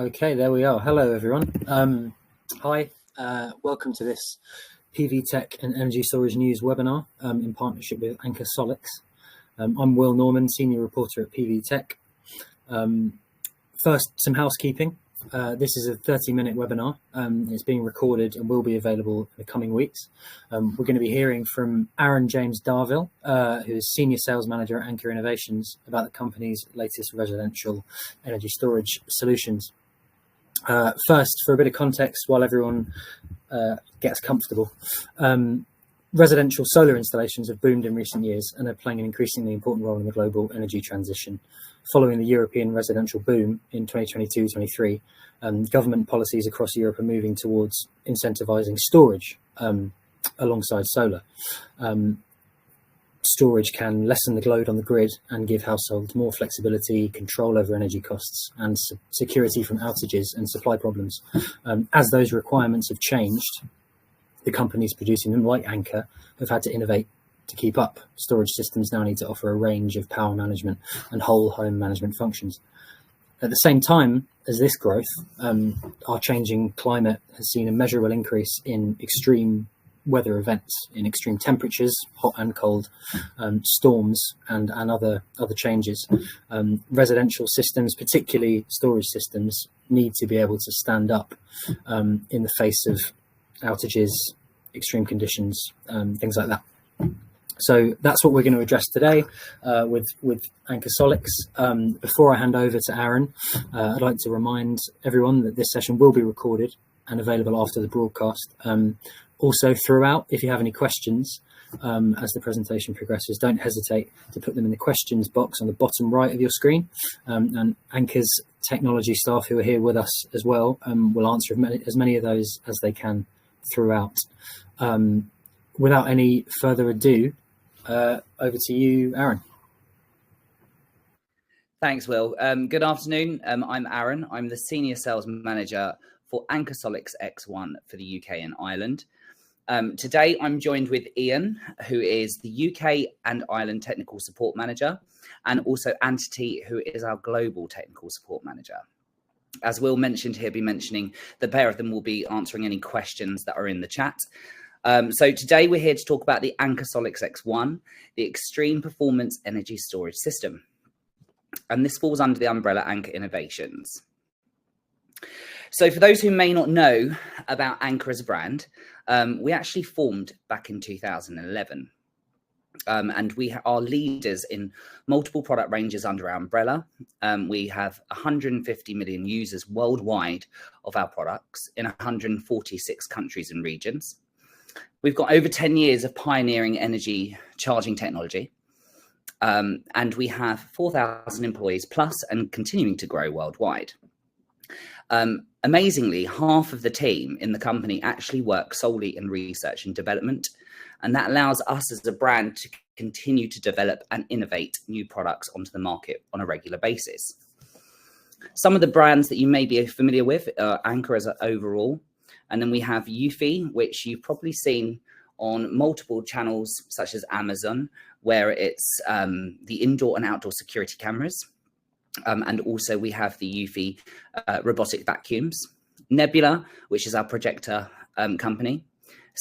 Okay, there we are. Hello, everyone. Hi, welcome to this PV Tech and Energy Storage News webinar in partnership with Anker SOLIX. I'm Will Norman, Senior Reporter at PV Tech. First, some housekeeping. This is a 30-minute webinar. It's being recorded and will be available in the coming weeks. We're going to be hearing from Aaron James Darville, who is Senior Sales Manager at Anker Innovations, about the company's latest residential energy storage solutions. First, for a bit of context, while everyone gets comfortable, residential solar installations have boomed in recent years and are playing an increasingly important role in the global energy transition. Following the European residential boom in 2022-23, government policies across Europe are moving towards incentivising storage alongside solar. Storage can lessen the load on the grid and give households more flexibility, control over energy costs, and security from outages and supply problems. As those requirements have changed, the companies producing them, like Anker, have had to innovate to keep up. Storage systems now need to offer a range of power management and whole home management functions. At the same time as this growth, our changing climate has seen a measurable increase in extreme weather events, in extreme temperatures, hot and cold, storms, and other changes. Residential systems, particularly storage systems, need to be able to stand up in the face of outages, extreme conditions, things like that. So that's what we're going to address today with Anker SOLIX. Before I hand over to Aaron, I'd like to remind everyone that this session will be recorded and available after the broadcast. Also, throughout, if you have any questions as the presentation progresses, don't hesitate to put them in the questions box on the bottom right of your screen. And Anker's technology staff, who are here with us as well, will answer as many of those as they can throughout. Without any further ado, over to you, Aaron. Thanks, Will. Good afternoon. I'm Aaron. I'm the Senior Sales Manager for Anker SOLIX X1 for the UK and Ireland. Today, I'm joined with Ian, who is the UK and Ireland Technical Support Manager, and also Antity, who is our Global Technical Support Manager. As Will mentioned, he'll be mentioning the pair of them will be answering any questions that are in the chat. So today we're here to talk about the Anker SOLIX X1, the Extreme Performance Energy Storage System. And this falls under the umbrella Anker Innovations. So for those who may not know about Anker as a brand, we actually formed back in 2011. And we are leaders in multiple product ranges under our umbrella. We have 150 million users worldwide of our products in 146 countries and regions. We've got over 10 years of pioneering energy charging technology. And we have 4,000 employees plus and continuing to grow worldwide. Amazingly, half of the team in the company actually work solely in research and development. And that allows us as a brand to continue to develop and innovate new products onto the market on a regular basis. Some of the brands that you may be familiar with are Anker as an overall. And then we have Eufy, which you've probably seen on multiple channels, such as Amazon, where it's the indoor and outdoor security cameras. And also we have the Eufy robotic vacuums. Nebula, which is our projector company.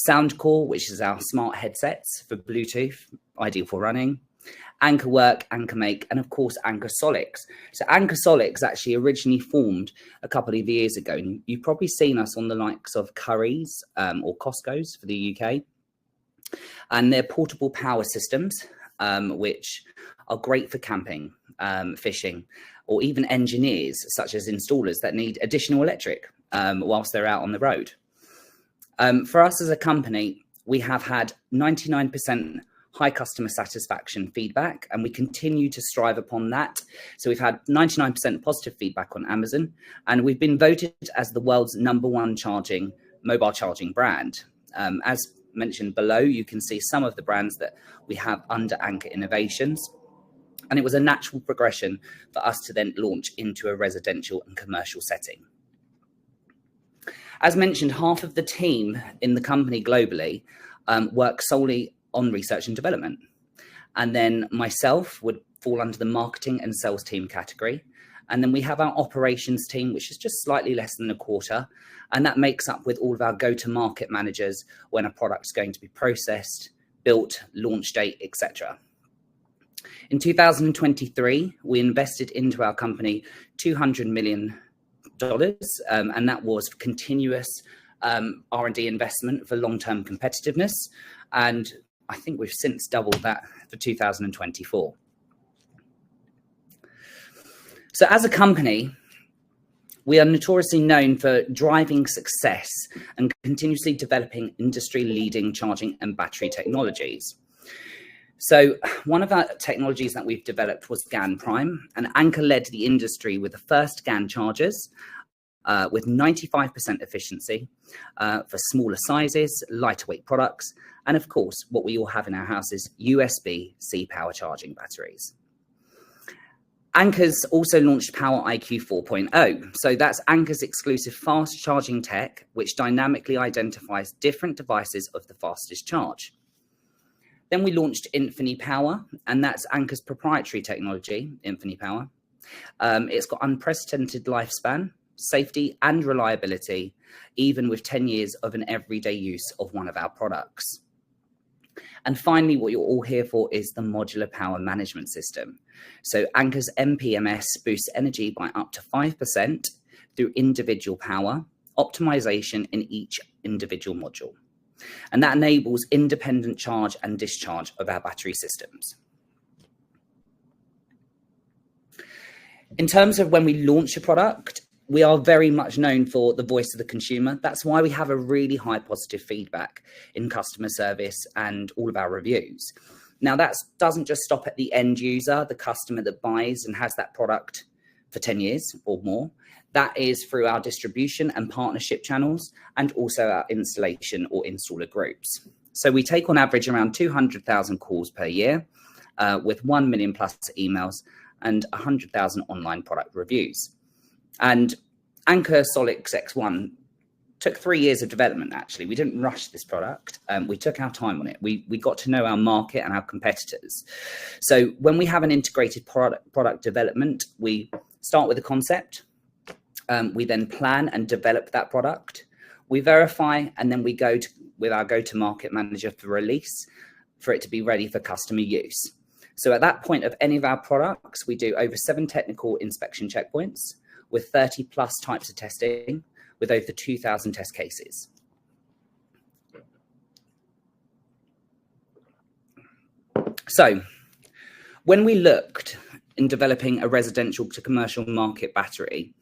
Soundcore, which is our smart headsets for Bluetooth, ideal for running. Anker Work, Anker Make, and of course Anker SOLIX. So Anker SOLIX actually originally formed a couple of years ago. And you've probably seen us on the likes of Currys or Costco's for the UK. And they're portable power systems, which are great for camping, fishing, or even engineers, such as installers that need additional electric whilst they're out on the road. For us as a company, we have had 99% high customer satisfaction feedback, and we continue to strive upon that. So we've had 99% positive feedback on Amazon, and we've been voted as the world's #1 mobile charging brand. As mentioned below, you can see some of the brands that we have under Anker Innovations. And it was a natural progression for us to then launch into a residential and commercial setting. As mentioned, half of the team in the company globally work solely on research and development. And then myself would fall under the marketing and sales team category. And then we have our operations team, which is just slightly less than a quarter. And that makes up with all of our go-to-market managers when a product's going to be processed, built, launch date, etc. In 2023, we invested into our company $200 million, and that was continuous R&D investment for long-term competitiveness. And I think we've since doubled that for 2024. So as a company, we are notoriously known for driving success and continuously developing industry-leading charging and battery technologies. So one of our technologies that we've developed was GaN Prime, and Anker led the industry with the first GaN chargers with 95% efficiency for smaller sizes, lighter weight products, and of course, what we all have in our houses, USB-C power charging batteries. Anker's also launched Power IQ 4.0. So that's Anker's exclusive fast charging tech, which dynamically identifies different devices of the fastest charge. Then we launched Infini Power, and that's Anker's proprietary technology, Infini Power. It's got unprecedented lifespan, safety and reliability, even with 10 years of an everyday use of one of our products. And finally, what you're all here for is the modular power management system. So Anker's MPMS boosts energy by up to 5% through individual power optimization in each individual module. And that enables independent charge and discharge of our battery systems. In terms of when we launch a product, we are very much known for the voice of the consumer. That's why we have a really high positive feedback in customer service and all of our reviews. Now, that doesn't just stop at the end user, the customer that buys and has that product for 10 years or more. That is through our distribution and partnership channels, and also our installation or installer groups. So we take on average around 200,000 calls per year with 1 million plus emails and 100,000 online product reviews. And Anker SOLIX X1 took 3 years of development, actually. We didn't rush this product. We took our time on it. We got to know our market and our competitors. So when we have an integrated product development, we start with a concept. We then plan and develop that product. We verify, and then we go with our go-to-market manager for release for it to be ready for customer use. So at that point of any of our products, we do over 7 technical inspection checkpoints with 30 plus types of testing with over 2,000 test cases. So when we looked in developing a residential to commercial market battery,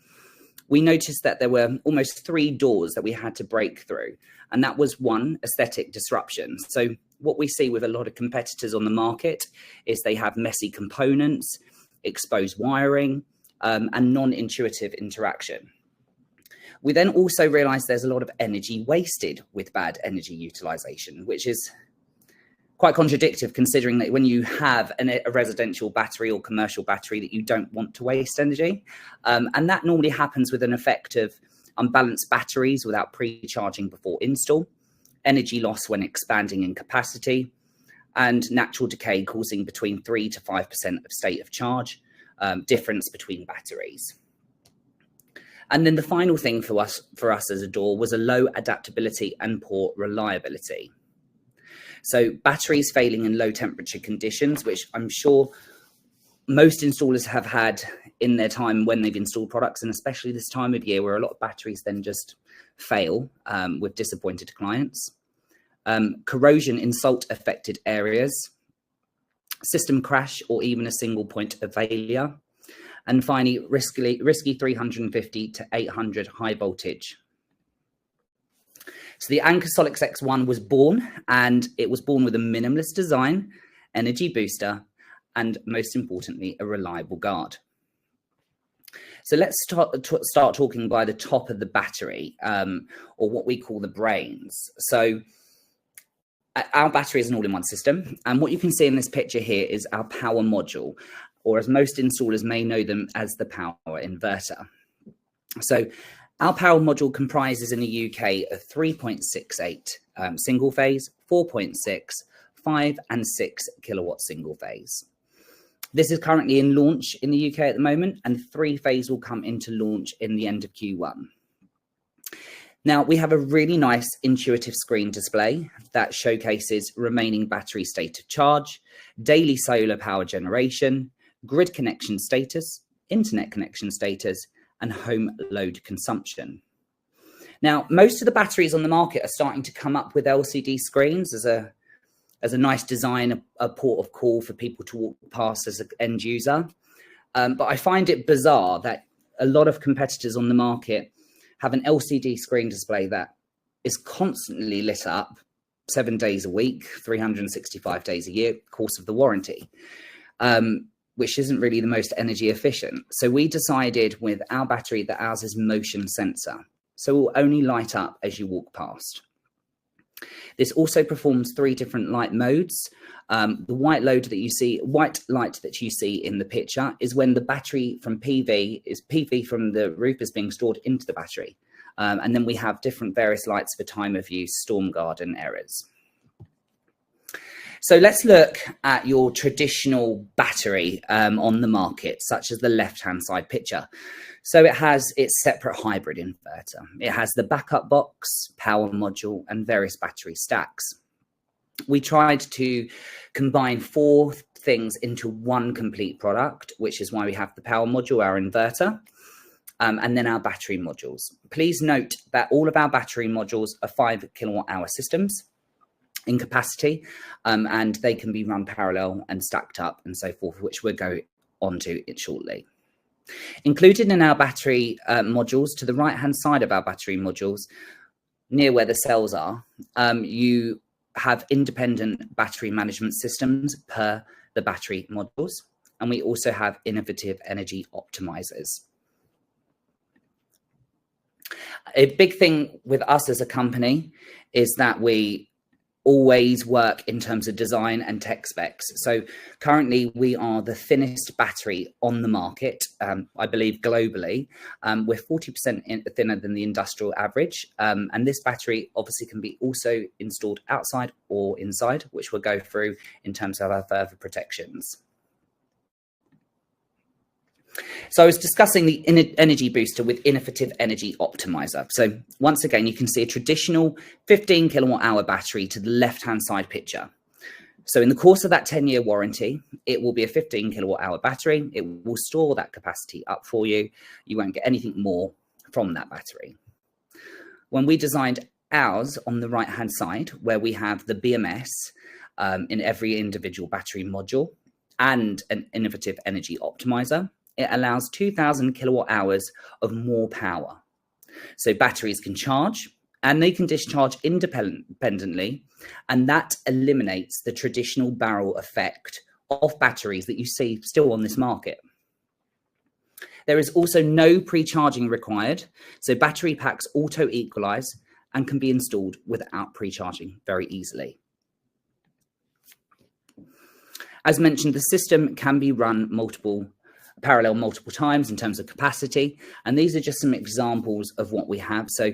we noticed that there were almost 3 doors that we had to break through. And that was one, aesthetic disruption. So what we see with a lot of competitors on the market is they have messy components, exposed wiring, and non-intuitive interaction. We then also realized there's a lot of energy wasted with bad energy utilization, which is quite contradictory considering that when you have a residential battery or commercial battery that you don't want to waste energy. And that normally happens with an effect of unbalanced batteries without pre-charging before install, energy loss when expanding in capacity, and natural decay causing between 3 to 5% of state of charge difference between batteries. And then the final thing for us as a door was a low adaptability and poor reliability. So batteries failing in low temperature conditions, which I'm sure most installers have had in their time when they've installed products, and especially this time of year where a lot of batteries then just fail with disappointed clients. Corrosion in salt affected areas, system crash, or even a single point of failure. And finally, risky 350 to 800 high voltage. So the Anker SOLIX X1 was born, and it was born with a minimalist design, energy booster, and most importantly, a reliable guard. So let's start talking by the top of the battery, or what we call the brains. So our battery is an all-in-one system, and what you can see in this picture here is our power module, or as most installers may know them as the power inverter. So our power module comprises in the UK of 3.68 single phase, 4.6, 5 and 6 kilowatt single phase. This is currently in launch in the UK at the moment, and 3-phase will come into launch in the end of Q1. Now, we have a really nice intuitive screen display that showcases remaining battery state of charge, daily solar power generation, grid connection status, internet connection status, and home load consumption. Now, most of the batteries on the market are starting to come up with LCD screens as a nice design, a port of call for people to walk past as an end user. But I find it bizarre that a lot of competitors on the market have an LCD screen display that is constantly lit up 7 days a week, 365 days a year, course of the warranty, which isn't really the most energy efficient. So we decided with our battery that ours is motion sensor. So it will only light up as you walk past. This also performs 3 different light modes. The white light that you see in the picture is when the battery from PV from the roof is being stored into the battery. And then we have different various lights for time of use, storm guard and errors. So let's look at your traditional battery on the market, such as the left-hand side picture. So it has its separate hybrid inverter. It has the backup box, power module, and various battery stacks. We tried to combine 4 things into one complete product, which is why we have the power module, our inverter, and then our battery modules. Please note that all of our battery modules are 5 kilowatt-hour systems in capacity, and they can be run parallel and stacked up and so forth, which we'll go on to it shortly. Included in our battery modules, to the right-hand side of our battery modules, near where the cells are, you have independent battery management systems per the battery modules, and we also have innovative energy optimizers. A big thing with us as a company is that we always work in terms of design and tech specs. So currently we are the thinnest battery on the market, I believe globally. We're 40% thinner than the industrial average. And this battery obviously can be also installed outside or inside, which we'll go through in terms of our further protections. So I was discussing the energy booster with innovative energy optimizer. So once again, you can see a traditional 15 kilowatt hour battery to the left-hand side picture. So in the course of that 10-year warranty, it will be a 15 kilowatt hour battery. It will store that capacity up for you. You won't get anything more from that battery. When we designed ours on the right-hand side, where we have the BMS in every individual battery module and an innovative energy optimizer, it allows 2,000 kilowatt hours of more power. So batteries can charge and they can discharge independently, and that eliminates the traditional barrel effect of batteries that you see still on this market. There is also no pre-charging required, so battery packs auto-equalize and can be installed without pre-charging very easily. As mentioned, the system can be run parallel multiple times in terms of capacity, and these are just some examples of what we have. So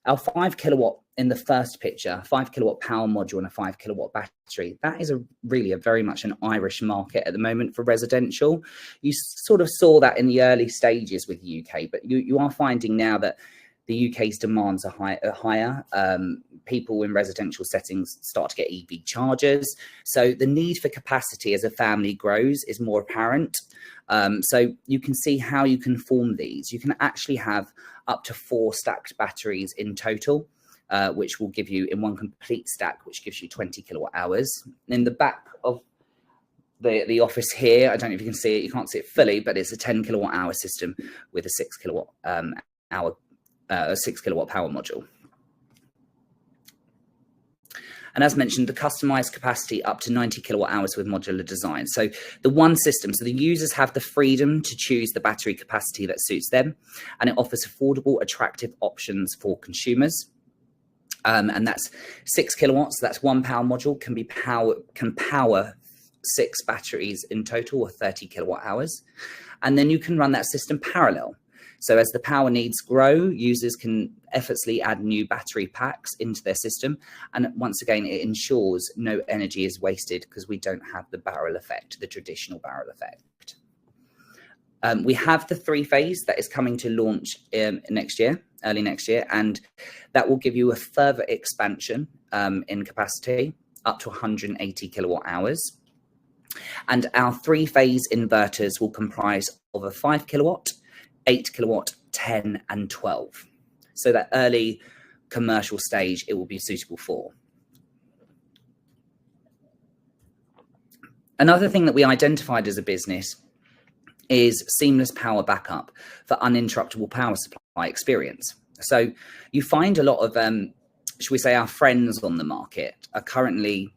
our 5 kilowatt in the first picture, 5 kilowatt power module and a 5 kilowatt battery, that is really very much an Irish market at the moment for residential. You sort of saw that in the early stages with the UK, but you are finding now that the UK's demands are higher. People in residential settings start to get EV chargers. So the need for capacity as a family grows is more apparent. So you can see how you can form these. You can actually have up to 4 stacked batteries in total, which will give you in one complete stack, which gives you 20 kilowatt hours. In the back of the office here, I don't know if you can see it, you can't see it fully, but it's a 10 kilowatt hour system with a 6 kilowatt a 6 kilowatt power module. And as mentioned, the customized capacity up to 90 kilowatt hours with modular design. So the one system, so the users have the freedom to choose the battery capacity that suits them, and it offers affordable, attractive options for consumers. And that's 6 kilowatts. So that's one power module can power 6 batteries in total, or 30 kilowatt hours. And then you can run that system parallel. So as the power needs grow, users can effortlessly add new battery packs into their system. And once again, it ensures no energy is wasted because we don't have the barrel effect, the traditional barrel effect. We have the 3-phase that is coming to launch next year, early next year, and that will give you a further expansion in capacity up to 180 kilowatt hours. And our 3-phase inverters will comprise of a 5 kilowatt, 8 kilowatt, 10 and 12. So that early commercial stage, it will be suitable for. Another thing that we identified as a business is seamless power backup for uninterruptible power supply experience. So you find a lot of, should we say, our friends on the market are currently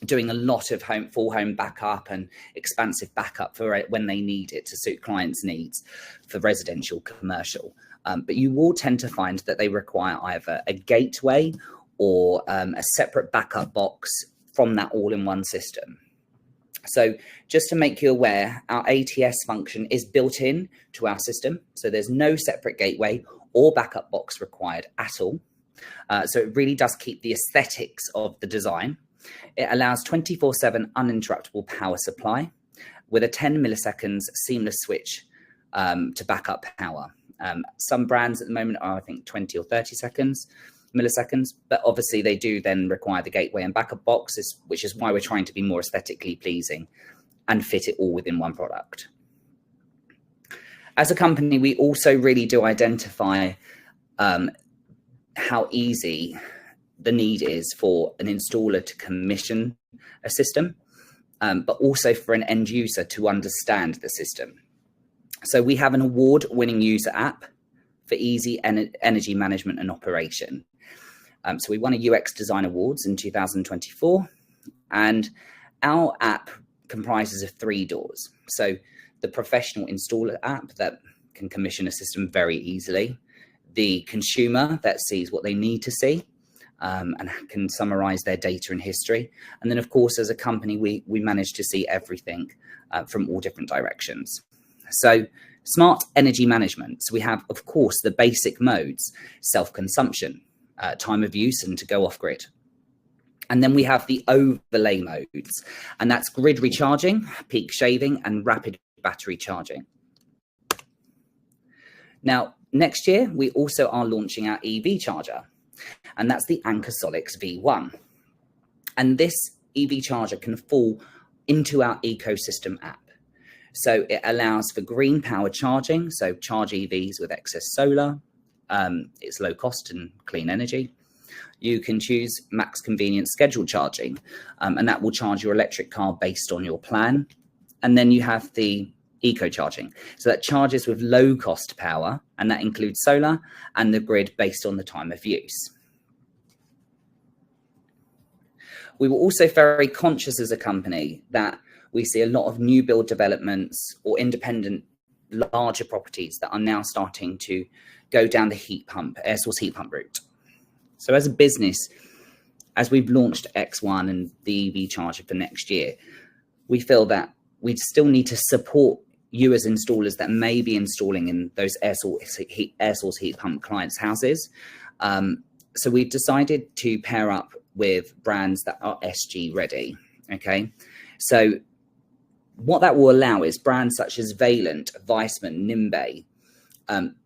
doing a lot of full home backup and expansive backup for when they need it to suit clients' needs for residential, commercial. But you will tend to find that they require either a gateway or a separate backup box from that all-in-one system. So just to make you aware, our ATS function is built in to our system. So there's no separate gateway or backup box required at all. So it really does keep the aesthetics of the design. It allows 24/7 uninterruptible power supply with a 10 milliseconds seamless switch to backup power. Some brands at the moment are, I think, 20 or 30 milliseconds, but obviously they do then require the gateway and backup boxes, which is why we're trying to be more aesthetically pleasing and fit it all within one product. As a company, we also really do identify how easy the need is for an installer to commission a system, but also for an end user to understand the system. So we have an award-winning user app for easy energy management and operation. So we won a UX Design Awards in 2024, and our app comprises of 3 doors. So the professional installer app that can commission a system very easily, the consumer that sees what they need to see, and can summarize their data and history. And then, of course, as a company, we manage to see everything from all different directions. So smart energy management. So we have, of course, the basic modes, self-consumption, time of use, and to go off grid. And then we have the overlay modes, and that's grid recharging, peak shaving, and rapid battery charging. Now, next year, we also are launching our EV charger, and that's the Anker SOLIX X1. And this EV charger can fall into our ecosystem app. So it allows for green power charging, so charge EVs with excess solar. It's low cost and clean energy. You can choose max convenience scheduled charging, and that will charge your electric car based on your plan. And then you have the eco charging. So that charges with low cost power, and that includes solar and the grid based on the time of use. We were also very conscious as a company that we see a lot of new build developments or independent larger properties that are now starting to go down the heat pump, air source heat pump route. So as a business, as we've launched X1 and the EV charger for next year, we feel that we still need to support you as installers that may be installing in those air source heat pump clients' houses. So we've decided to pair up with brands that are SG ready. Okay, so what that will allow is brands such as Valent, Weissman, Nimbe,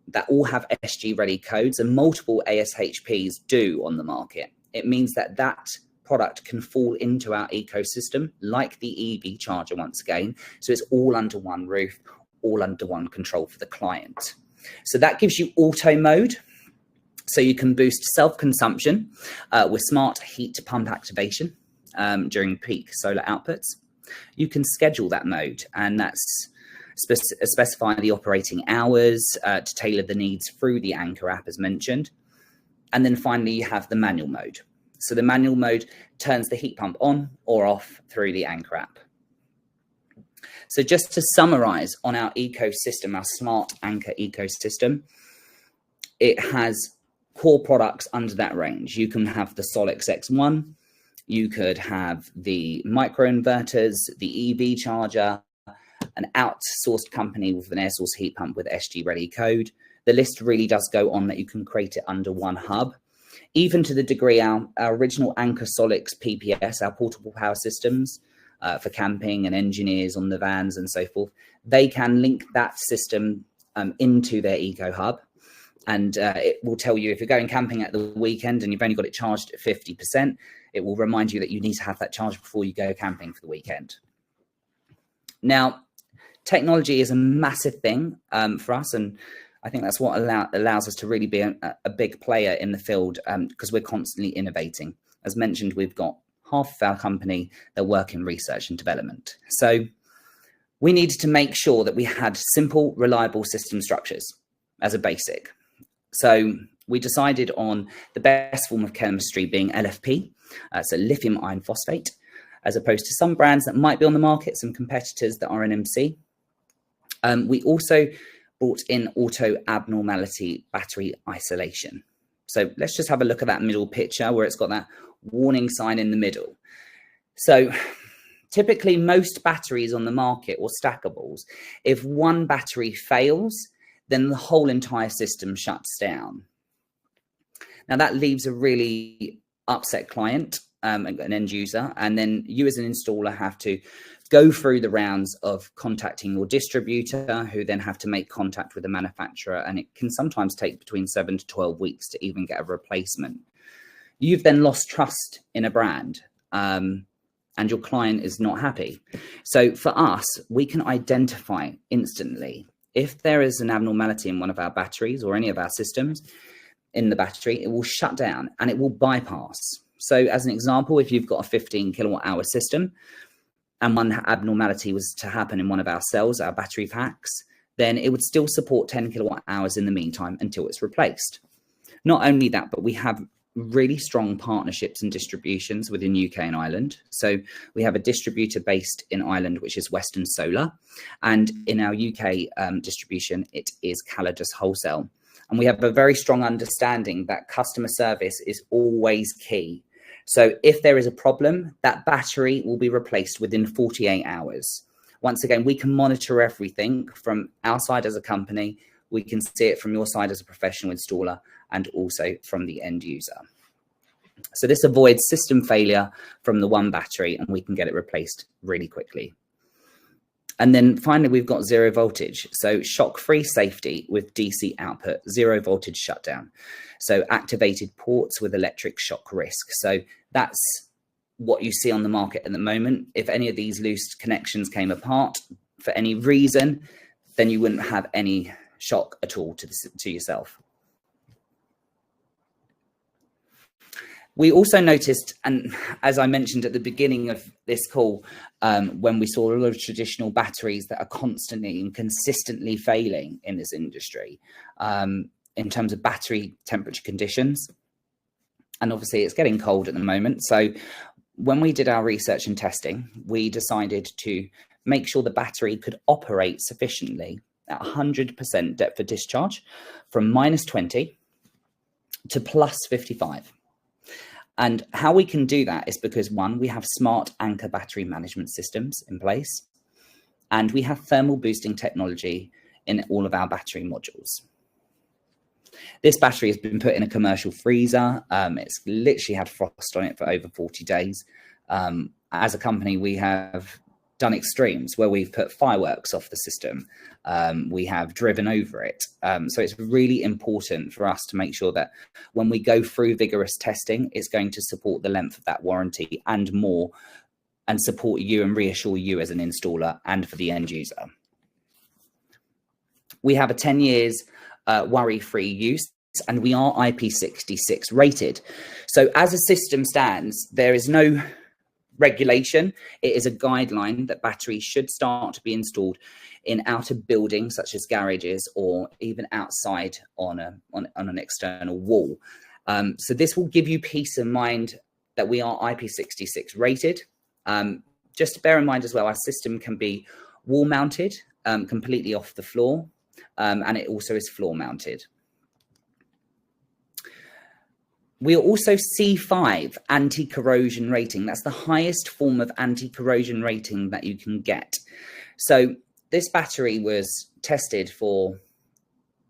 that all have SG ready codes, and multiple ASHPs do on the market. It means that that product can fall into our ecosystem like the EV charger once again. So it's all under one roof, all under one control for the client. So that gives you auto mode. So you can boost self-consumption with smart heat pump activation during peak solar outputs. You can schedule that mode, and that's specify the operating hours to tailor the needs through the Anker app as mentioned. And then finally, you have the manual mode. So the manual mode turns the heat pump on or off through the Anker app. So just to summarize on our ecosystem, our smart Anker ecosystem, it has core products under that range. You can have the SOLIX X1, you could have the microinverters, the EV charger, an outsourced company with an air source heat pump with SG ready code. The list really does go on that you can create it under one hub, even to the degree our original Anker SOLIX PPS, our portable power systems for camping and engineers on the vans and so forth, they can link that system into their Eco Hub. And it will tell you if you're going camping at the weekend and you've only got it charged at 50%, it will remind you that you need to have that charged before you go camping for the weekend. Now, technology is a massive thing for us, and I think that's what allows us to really be a big player in the field, because we're constantly innovating. As mentioned, we've got half of our company that work in research and development. So we needed to make sure that we had simple, reliable system structures as a basic. So we decided on the best form of chemistry being LFP, so lithium iron phosphate, as opposed to some brands that might be on the market, some competitors that are NMC. We also brought in auto abnormality battery isolation. So let's just have a look at that middle picture where it's got that warning sign in the middle. So typically most batteries on the market or stackables, if one battery fails, then the whole entire system shuts down. Now that leaves a really upset client, an end user, and then you as an installer have to go through the rounds of contacting your distributor, who then have to make contact with the manufacturer, and it can sometimes take between 7 to 12 weeks to even get a replacement. You've then lost trust in a brand, and your client is not happy. So for us, we can identify instantly if there is an abnormality in one of our batteries or any of our systems in the battery, it will shut down and it will bypass. So as an example, if you've got a 15 kilowatt hour system and one abnormality was to happen in one of our cells, our battery packs, then it would still support 10 kilowatt hours in the meantime until it's replaced. Not only that, but we have really strong partnerships and distributions within UK and Ireland. So we have a distributor based in Ireland, which is Western Solar. And in our UK distribution, it is Calidus Wholesale. And we have a very strong understanding that customer service is always key. So if there is a problem, that battery will be replaced within 48 hours. Once again, we can monitor everything from our side as a company. We can see it from your side as a professional installer and also from the end user. So this avoids system failure from the one battery and we can get it replaced really quickly. And then finally, we've got zero voltage. So shock-free safety with DC output, zero voltage shutdown. So activated ports with electric shock risk. So that's what you see on the market at the moment. If any of these loose connections came apart for any reason, then you wouldn't have any shock at all to yourself. We also noticed, and as I mentioned at the beginning of this call, when we saw a lot of traditional batteries that are constantly and consistently failing in this industry, in terms of battery temperature conditions. And obviously it's getting cold at the moment. So when we did our research and testing, we decided to make sure the battery could operate sufficiently at 100% depth of discharge from -20 to +55. And how we can do that is because, one, we have smart Anker battery management systems in place, and we have thermal boosting technology in all of our battery modules. This battery has been put in a commercial freezer. It's literally had frost on it for over 40 days. As a company, we have done extremes where we've put fireworks off the system. We have driven over it. So it's really important for us to make sure that when we go through vigorous testing, it's going to support the length of that warranty and more, and support you and reassure you as an installer and for the end user. We have a 10 years worry-free use, and we are IP66 rated. So as a system stands, there is no regulation. It is a guideline that batteries should start to be installed in outer buildings such as garages or even outside on an external wall. So this will give you peace of mind that we are IP66 rated. Just bear in mind as well, our system can be wall mounted, completely off the floor, and it also is floor mounted. We are also C5 anti-corrosion rating. That's the highest form of anti-corrosion rating that you can get. So this battery was tested for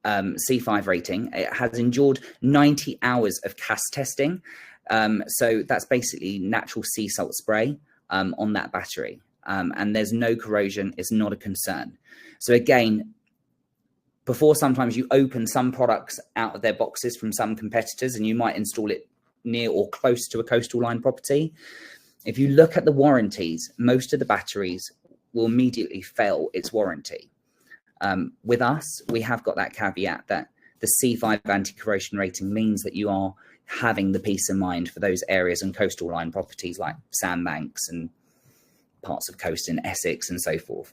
C5 rating. It has endured 90 hours of CAS testing. So that's basically natural sea salt spray on that battery. And there's no corrosion. It's not a concern. So again, before sometimes you open some products out of their boxes from some competitors and you might install it near or close to a coastal line property. If you look at the warranties, most of the batteries will immediately fail its warranty. With us, we have got that caveat that the C5 anti-corrosion rating means that you are having the peace of mind for those areas and coastal line properties like sandbanks and parts of coast in Essex and so forth.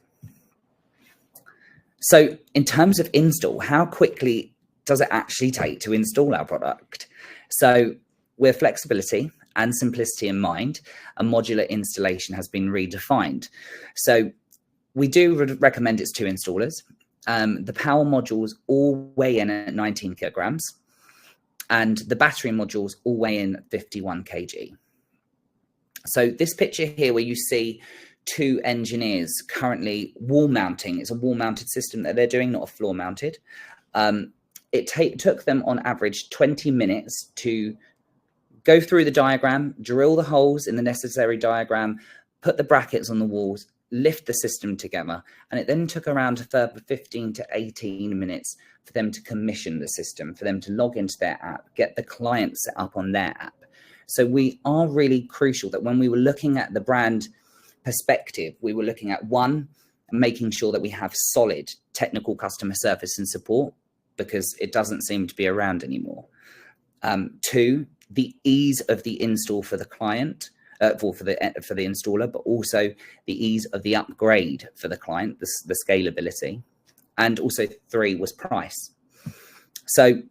So in terms of install, how quickly does it actually take to install our product? So with flexibility and simplicity in mind, a modular installation has been redefined. So we do recommend it's 2 installers. The power modules all weigh in at 19 kilograms and the battery modules all weigh in at 51 kg. So this picture here where you see 2 engineers currently wall mounting, it's a wall mounted system that they're doing, not a floor mounted. It took them on average 20 minutes to go through the diagram, drill the holes in the necessary diagram, put the brackets on the walls, lift the system together. And it then took around a further 15 to 18 minutes for them to commission the system, for them to log into their app, get the client set up on their app. So we are really crucial that when we were looking at the brand perspective, we were looking at 1, making sure that we have solid technical customer service and support, because it doesn't seem to be around anymore. 2, the ease of the install for the client, for the installer, but also the ease of the upgrade for the client, the scalability. And also 3 was price. So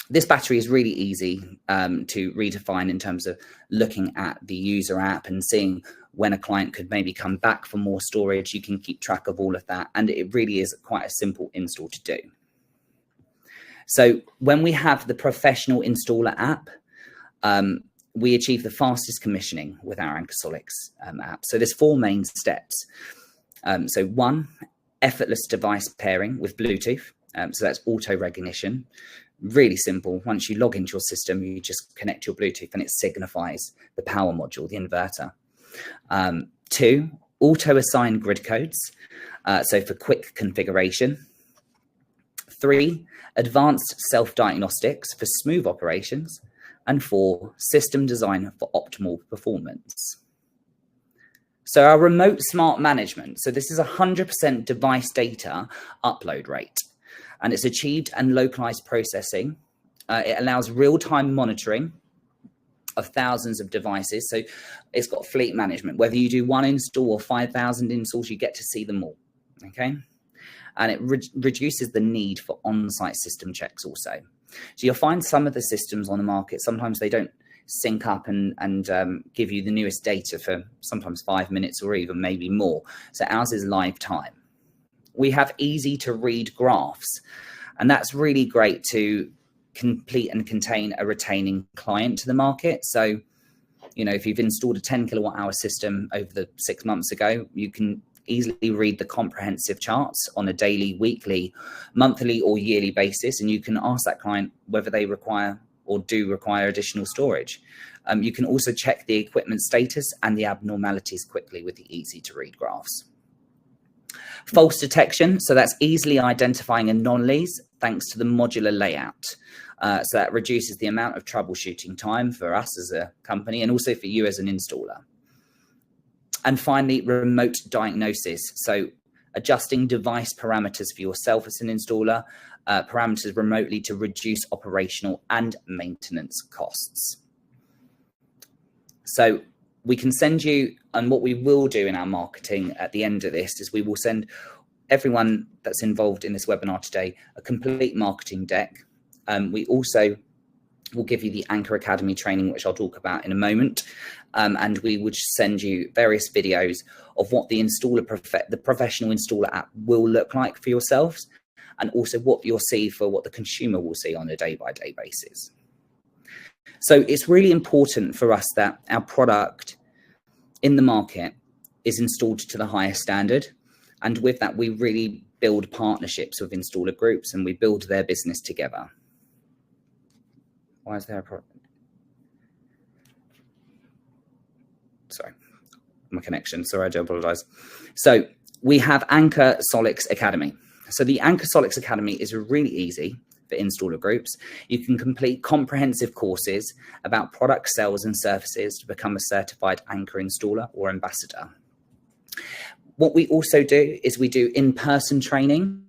this battery is really easy to redefine in terms of looking at the user app and seeing when a client could maybe come back for more storage. You can keep track of all of that. And it really is quite a simple install to do. So when we have the professional installer app, we achieve the fastest commissioning with our Anker SOLIX app. So there's 4 main steps. So 1, effortless device pairing with Bluetooth. So that's auto recognition. Really simple. Once you log into your system, you just connect your Bluetooth and it signifies the power module, the inverter. 2, auto assign grid codes. So for quick configuration. 3, advanced self-diagnostics for smooth operations. And 4, system design for optimal performance. So our remote smart management. So this is 100% device data upload rate, and it's achieved and localized processing. It allows real-time monitoring of thousands of devices. So it's got fleet management. Whether you do 1 install or 5,000 installs, you get to see them all. Okay. And it reduces the need for on-site system checks also. So you'll find some of the systems on the market, sometimes they don't sync up and give you the newest data for sometimes 5 minutes or even maybe more. So ours is live time. We have easy to read graphs, and that's really great to complete and contain a retaining client to the market. So, you know, if you've installed a 10 kilowatt hour system over the 6 months ago, you can easily read the comprehensive charts on a daily, weekly, monthly or yearly basis, and you can ask that client whether they require or do require additional storage. You can also check the equipment status and the abnormalities quickly with the easy to read graphs. False detection, so that's easily identifying anomalies thanks to the modular layout. So that reduces the amount of troubleshooting time for us as a company and also for you as an installer. And finally, remote diagnosis. So adjusting device parameters for yourself as an installer, parameters remotely to reduce operational and maintenance costs. So we can send you, and what we will do in our marketing at the end of this is we will send everyone that's involved in this webinar today a complete marketing deck. We also will give you the Anker Academy training, which I'll talk about in a moment. And we would send you various videos of what the professional installer app will look like for yourselves, and also what you'll see for what the consumer will see on a day-by-day basis. So it's really important for us that our product in the market is installed to the highest standard. And with that, we really build partnerships with installer groups and we build their business together. Why is there a problem? Sorry, my connection. Sorry, I do apologize. So we have Anker SOLIX Academy. So the Anker SOLIX Academy is really easy for installer groups. You can complete comprehensive courses about product sales and services to become a certified Anker installer or ambassador. What we also do is we do in-person training.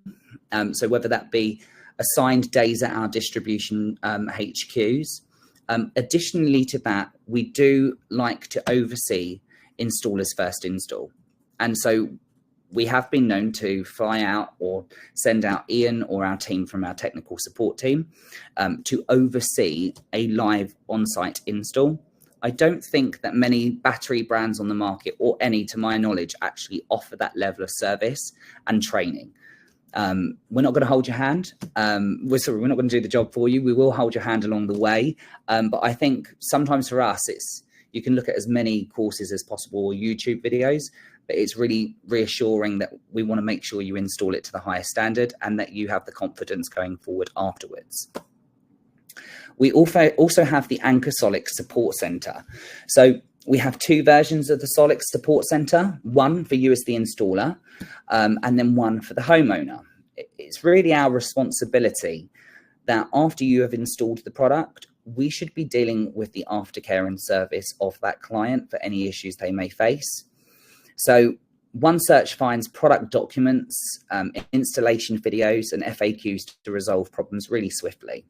So whether that be assigned days at our distribution HQs. Additionally to that, we do like to oversee installers' first install. And so we have been known to fly out or send out Ian or our team from our technical support team to oversee a live on-site install. I don't think that many battery brands on the market, or any to my knowledge, actually offer that level of service and training. We're not going to hold your hand. We're not going to do the job for you. We will hold your hand along the way. But I think sometimes for us, you can look at as many courses as possible or YouTube videos, but it's really reassuring that we want to make sure you install it to the highest standard and that you have the confidence going forward afterwards. We also have the Anker SOLIX Support Center. So we have two versions of the SOLIX Support Center, one for you as the installer, and then one for the homeowner. It's really our responsibility that after you have installed the product, we should be dealing with the aftercare and service of that client for any issues they may face. So one search finds product documents, installation videos, and FAQs to resolve problems really swiftly.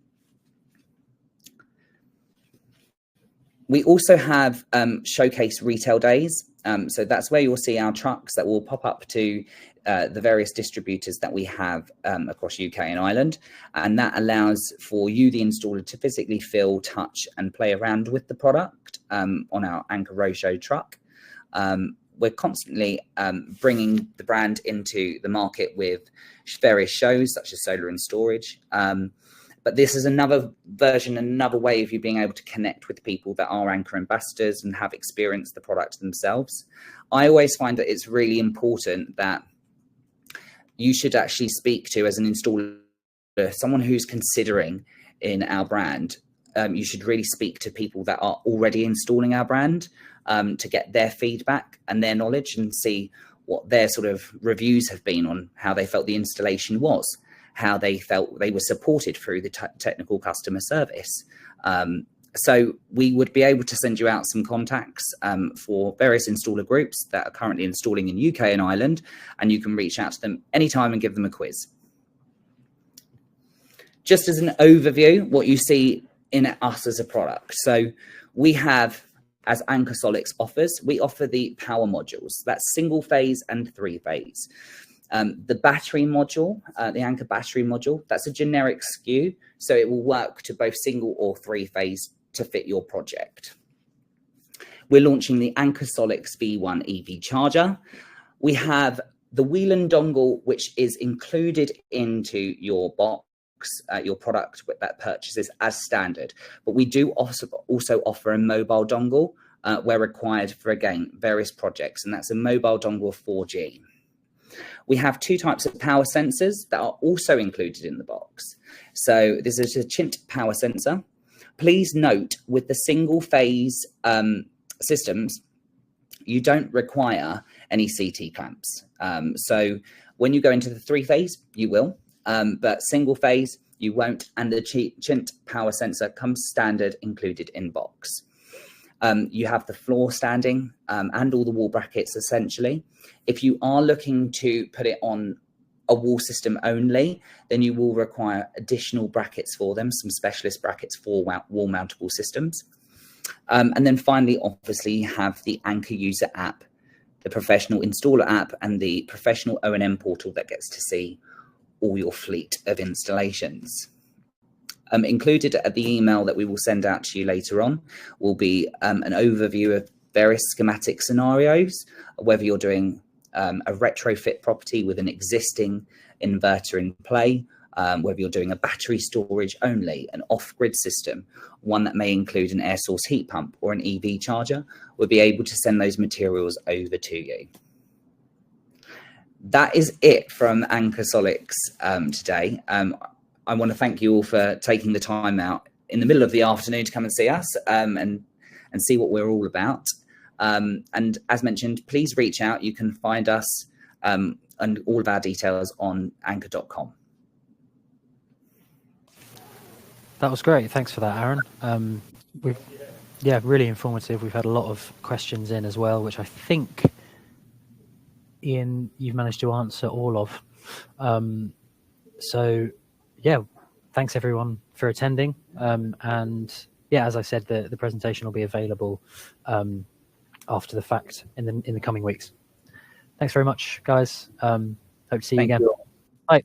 We also have showcase retail days. So that's where you'll see our trucks that will pop up to the various distributors that we have across UK and Ireland. And that allows for you, the installer, to physically feel, touch and play around with the product on our Anker Roadshow truck. We're constantly bringing the brand into the market with various shows such as solar and storage. But this is another version, another way of you being able to connect with people that are Anker ambassadors and have experienced the product themselves. I always find that it's really important that you should actually speak to, as an installer, someone who's considering in our brand. You should really speak to people that are already installing our brand to get their feedback and their knowledge and see what their sort of reviews have been on how they felt the installation was, how they felt they were supported through the technical customer service. So we would be able to send you out some contacts for various installer groups that are currently installing in UK and Ireland, and you can reach out to them anytime and give them a quiz. Just as an overview, what you see in us as a product. So we have, as Anker SOLIX offers, we offer the power modules. That's single phase and 3-phase. The battery module, the Anker battery module, that's a generic SKU, so it will work to both single or 3-phase to fit your project. We're launching the Anker SOLIX V1 EV charger. We have the wheel and dongle, which is included into your box, your product with that purchases as standard. But we do also offer a mobile dongle where required for, again, various projects, and that's a mobile dongle of 4G. We have two types of power sensors that are also included in the box. So this is a Chint power sensor. Please note, with the single phase systems, you don't require any CT clamps. So when you go into the 3-phase, you will, but single phase, you won't. And the Chint power sensor comes standard included in box. You have the floor standing and all the wall brackets essentially. If you are looking to put it on a wall system only, then you will require additional brackets for them, some specialist brackets for wall mountable systems. And then finally, obviously, you have the Anker user app, the professional installer app, and the professional O&M portal that gets to see all your fleet of installations. Included at the email that we will send out to you later on will be an overview of various schematic scenarios, whether you're doing a retrofit property with an existing inverter in play, whether you're doing a battery storage only, an off-grid system, one that may include an air source heat pump or an EV charger. We'll be able to send those materials over to you. that is it from Anker SOLIX today. I want to thank you all for taking the time out in the middle of the afternoon to come and see us and see what we're all about. And as mentioned, please reach out. You can find us and all of our details on anchor.com. That was great. Thanks for that, Aaron. Really informative. We've had a lot of questions in as well, which I think, Ian, you've managed to answer all of. Thanks everyone for attending. As I said, the presentation will be available after the fact in the coming weeks. Thanks very much, guys. Hope to see you again. Bye.